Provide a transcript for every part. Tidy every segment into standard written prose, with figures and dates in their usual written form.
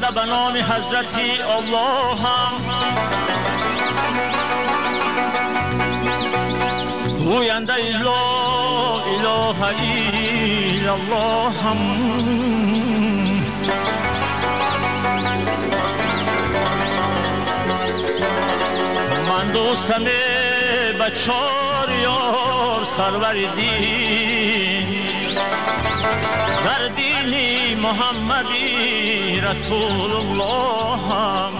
بنده به نام حضرت الله هم گوینده لا اله الا الله هم من دوستم به چار یار سرور دین در دین محمدی رسول الله هم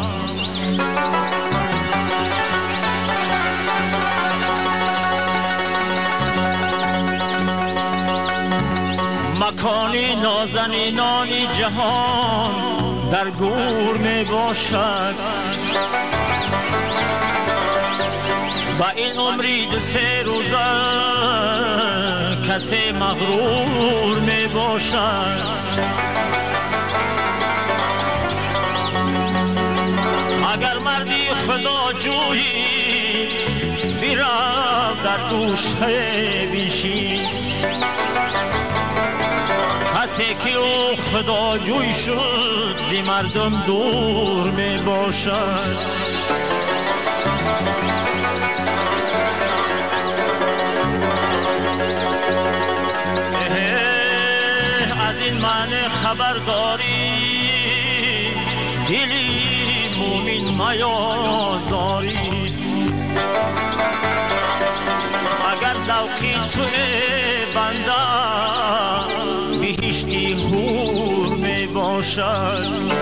مکانی نازنینان جهان در گور می باشد با این عمری دو سه روزه کسی مغرور می باشد اگر مردی خدا جویی بیرو در گوشه بیشی کسی که او خدا جوی شد زی مردم دور می باشد از این معنی خبرداری دلی مومن میازاری اگر ذوقی توی بنده بهشتی حور می باشد